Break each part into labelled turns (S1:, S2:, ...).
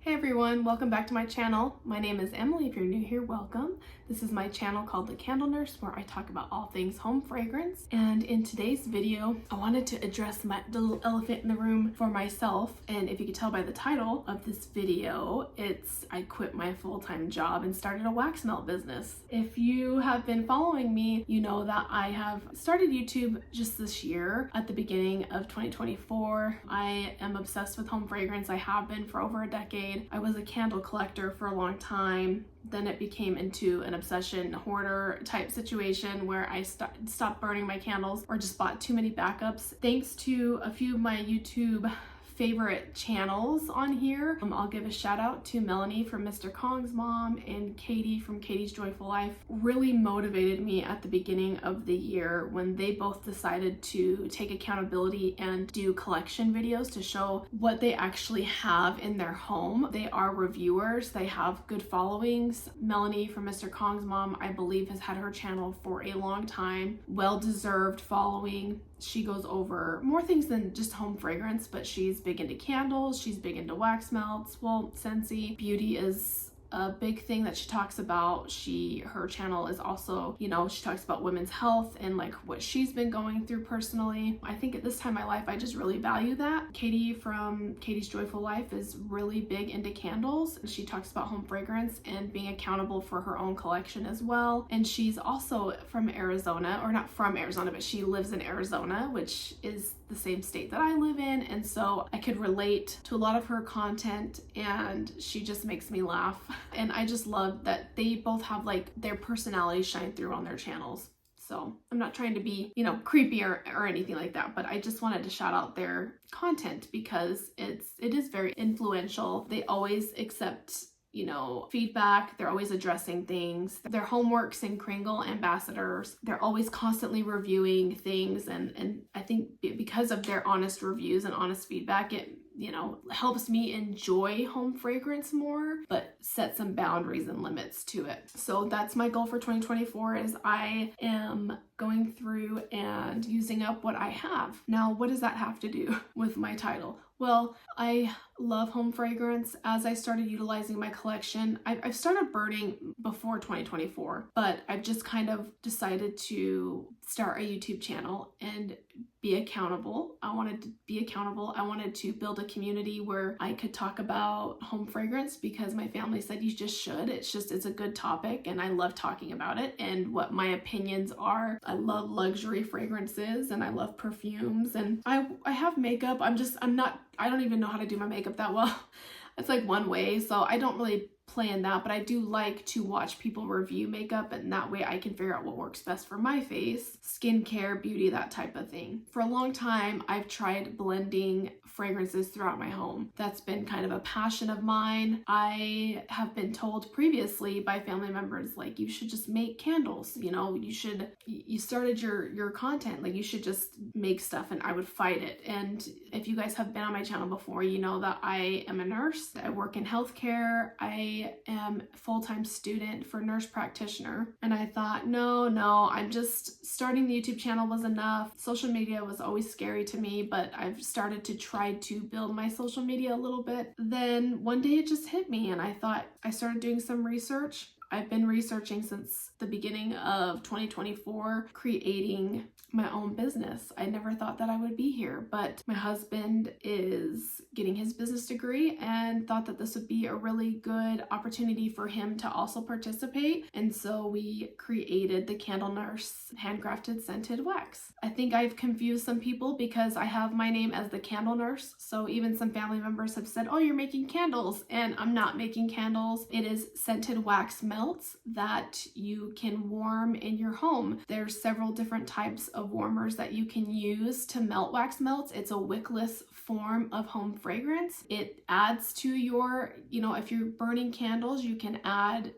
S1: Hey everyone, welcome back to my channel. My name is Emily. If you're new here, welcome. This is my channel called The Candle Nurse, where I talk about all things home fragrance. And in today's video, I wanted to address my little elephant in the room for myself. And if you could tell by the title of this video, it's I quit my full-time job and started a wax melt business. If you have been following me, you know that I have started YouTube just this year at the beginning of 2024. I am obsessed with home fragrance. I have been for over a decade. I was a candle collector for a long time. Then it became into an obsession hoarder type situation where I stopped burning my candles or just bought too many backups. Thanks to a few of my YouTube favorite channels on here. I'll give a shout out to Melanie from Mr. Kong's mom and Katie from Katie's Joyful Life. Really motivated me at the beginning of the year when they both decided to take accountability and do collection videos to show what they actually have in their home. They are reviewers, they have good followings. Melanie from Mr. Kong's mom, I believe, has had her channel for a long time. Well-deserved following. She goes over more things than just home fragrance, but she's big into candles, she's big into wax melts. Well, Scentsy beauty is a big thing that she talks about. Her channel is also, she talks about women's health and like what she's been going through personally. I think at this time in my life, I just really value that. Katie from Katie's Joyful Life is really big into candles. She talks about home fragrance and being accountable for her own collection as well. And she's also from Arizona, or not from Arizona, but she lives in Arizona, which is the same state that I live in. And so I could relate to a lot of her content, and she just makes me laugh. And I just love that they both have like their personalities shine through on their channels. So I'm not trying to be, creepy or anything like that, but I just wanted to shout out their content because it is very influential. They always accept feedback. They're always addressing things. They're Homeworks and Kringle ambassadors. They're always constantly reviewing things. And I think because of their honest reviews and honest feedback, it helps me enjoy home fragrance more, but set some boundaries and limits to it. So that's my goal for 2024 is I am going through and using up what I have. Now, what does that have to do with my title? Well, I love home fragrance. As I started utilizing my collection, I've started burning before 2024, but I've just kind of decided to start a YouTube channel and be accountable. I wanted to be accountable. I wanted to build a community where I could talk about home fragrance because my family said you just should. It's a good topic and I love talking about it and what my opinions are. I love luxury fragrances and I love perfumes, and I have makeup. I don't even know how to do my makeup that well. It's like one way, so I don't really plan that, but I do like to watch people review makeup, and that way I can figure out what works best for my face, skincare, beauty, that type of thing. For a long time, I've tried blending fragrances throughout my home. That's been kind of a passion of mine. I have been told previously by family members, like, you should just make candles, you started your content, like you should just make stuff, and I would fight it. And if you guys have been on my channel before, you know that I am a nurse. I work in healthcare. I am a full-time student for nurse practitioner. And I thought, no, I'm just starting the YouTube channel was enough. Social media was always scary to me, but I've started to try to build my social media a little bit. Then one day it just hit me and I started doing some research. I've been researching since the beginning of 2024, creating my own business. I never thought that I would be here, but my husband is getting his business degree and thought that this would be a really good opportunity for him to also participate. And so we created the Candle Nurse handcrafted scented wax. I think I've confused some people because I have my name as the Candle Nurse. So even some family members have said, oh, you're making candles, and I'm not making candles. It is scented wax melts that you can warm in your home. There's several different types of warmers that you can use to melt wax melts. It's a wickless form of home fragrance. It adds to your, if you're burning candles, you can add,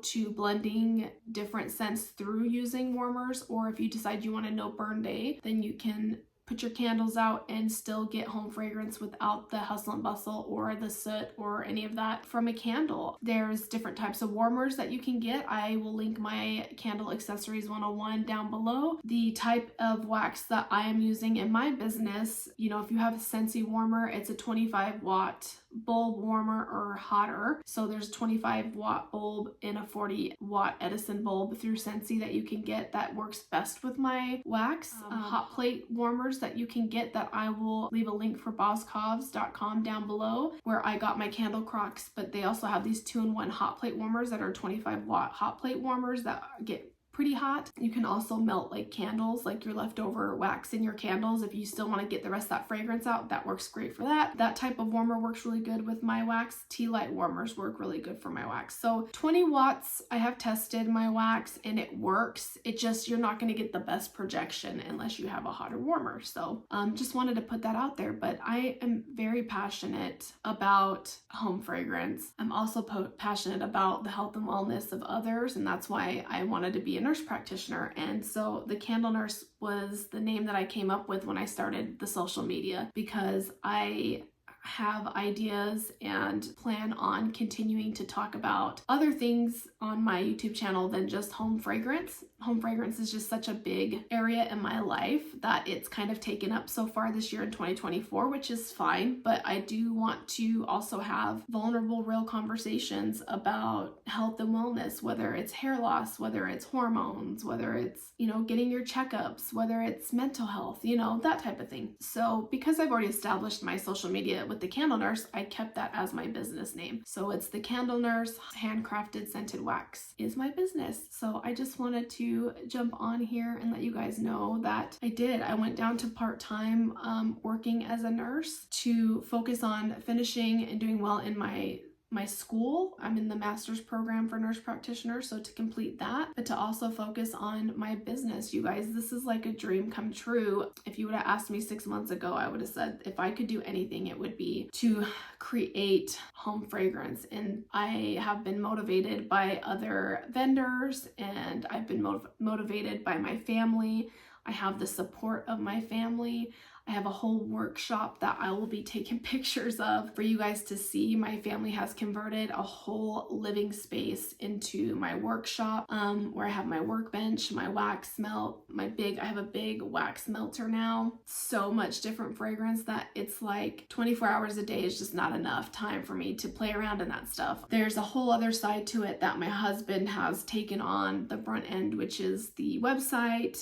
S1: to blending different scents through using warmers. Or if you decide you want a no burn day, then you can put your candles out and still get home fragrance without the hustle and bustle or the soot or any of that from a candle. There's different types of warmers that you can get. I will link my Candle Accessories 101 down below. The type of wax that I am using in my business, if you have a Scentsy warmer, it's a 25 watt bulb warmer or hotter. So there's a 25-watt bulb and a 40-watt Edison bulb through Scentsy that you can get that works best with my wax. Hot plate warmers that you can get that I will leave a link for bosscovs.com down below where I got my candle crocks, but they also have these 2-in-1 hot plate warmers that are 25-watt hot plate warmers that get pretty hot. You can also melt like candles, like your leftover wax in your candles. If you still want to get the rest of that fragrance out, that works great for that. That type of warmer works really good with my wax. Tea light warmers work really good for my wax. So 20 watts, I have tested my wax and it works. It just, you're not going to get the best projection unless you have a hotter warmer. So just wanted to put that out there, but I am very passionate about home fragrance. I'm also passionate about the health and wellness of others, and that's why I wanted to be a nurse practitioner. And so the Candle Nurse was the name that I came up with when I started the social media, because I have ideas and plan on continuing to talk about other things on my YouTube channel than just home fragrance. Home fragrance is just such a big area in my life that it's kind of taken up so far this year in 2024, which is fine, but I do want to also have vulnerable, real conversations about health and wellness, whether it's hair loss, whether it's hormones, whether it's, getting your checkups, whether it's mental health, that type of thing. So because I've already established my social media with The Candle Nurse, I kept that as my business name. So it's The Candle Nurse Handcrafted Scented Wax is my business. So I just wanted to jump on here and let you guys know that I went down to part-time working as a nurse to focus on finishing and doing well in my school. I'm in the master's program for nurse practitioners, so to complete that, but to also focus on my business. You guys, this is like a dream come true. If you would have asked me 6 months ago, I would have said if I could do anything, it would be to create home fragrance. And I have been motivated by other vendors, and I've been motivated by my family. I have the support of my family. I have a whole workshop that I will be taking pictures of for you guys to see. My family has converted a whole living space into my workshop, where I have my workbench, my wax melt, I have a big wax melter now. So much different fragrance that it's like 24 hours a day is just not enough time for me to play around in that stuff. There's a whole other side to it that my husband has taken on the front end, which is the website,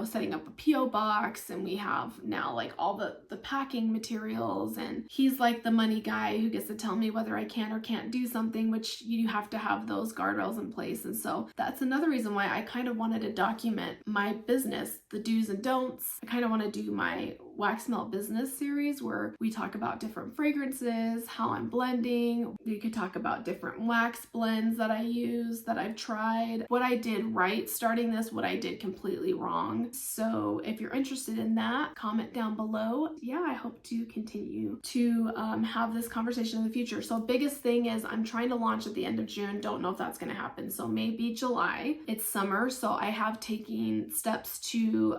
S1: setting up a PO box, and we have now like all the packing materials, and he's like the money guy who gets to tell me whether I can or can't do something, which you have to have those guardrails in place. And so that's another reason why I kind of wanted to document my business, the do's and don'ts. I kind of want to do my wax melt business series where we talk about different fragrances, how I'm blending. We could talk about different wax blends that I use, that I've tried, what I did right starting this, what I did completely wrong. So if you're interested in that, comment down below. Yeah, I hope to continue to have this conversation in the future. So biggest thing is I'm trying to launch at the end of June. Don't know if that's going to happen. So maybe July. It's summer. So I have taken steps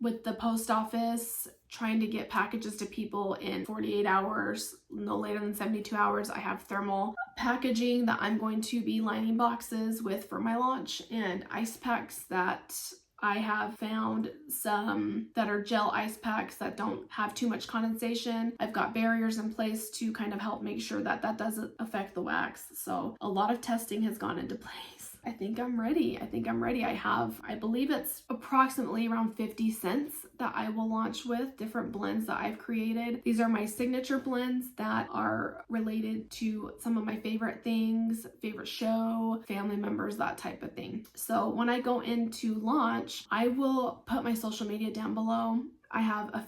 S1: with the post office, trying to get packages to people in 48 hours, no later than 72 hours. I have thermal packaging that I'm going to be lining boxes with for my launch, and ice packs that I have found some that are gel ice packs that don't have too much condensation. I've got barriers in place to kind of help make sure that that doesn't affect the wax. So a lot of testing has gone into place. I think I'm ready. I believe it's approximately around 50 scents that I will launch with, different blends that I've created. These are my signature blends that are related to some of my favorite things, favorite show, family members, that type of thing. So when I go into launch, I will put my social media down below. I have a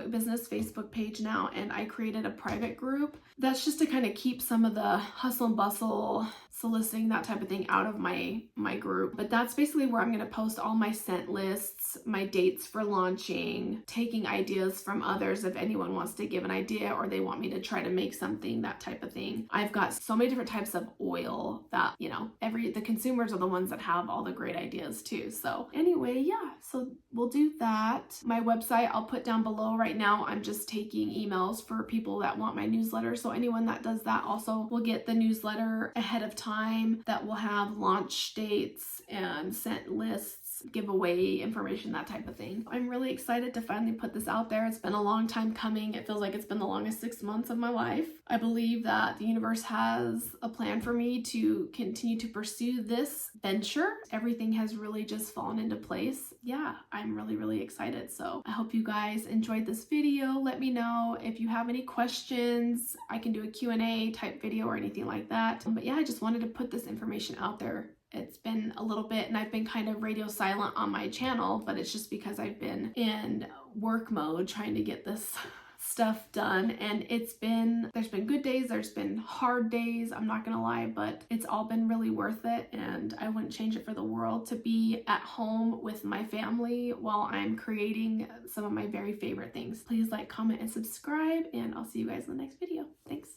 S1: business Facebook page now, and I created a private group. That's just to kind of keep some of the hustle and bustle, soliciting, that type of thing out of my group. But that's basically where I'm going to post all my scent lists, my dates for launching, taking ideas from others if anyone wants to give an idea or they want me to try to make something, that type of thing. I've got so many different types of oil that, the consumers are the ones that have all the great ideas too. So anyway, yeah, so we'll do that. My website I'll put down below. Right now I'm just taking emails for people that want my newsletter. So anyone that does that also will get the newsletter ahead of time that will have launch dates and scent lists giveaway information, that type of thing. I'm really excited to finally put this out there. It's been a long time coming. It feels like it's been the longest 6 months of my life. I believe that the universe has a plan for me to continue to pursue this venture. Everything has really just fallen into place. Yeah, I'm really excited. So I hope you guys enjoyed this video. Let me know if you have any questions. I can do a Q&A type video or anything like that. But yeah, I just wanted to put this information out there. It's been a little bit and I've been kind of radio silent on my channel, but it's just because I've been in work mode trying to get this stuff done, and there's been good days, there's been hard days, I'm not gonna lie, but it's all been really worth it, and I wouldn't change it for the world to be at home with my family while I'm creating some of my very favorite things. Please like, comment, and subscribe, and I'll see you guys in the next video. Thanks.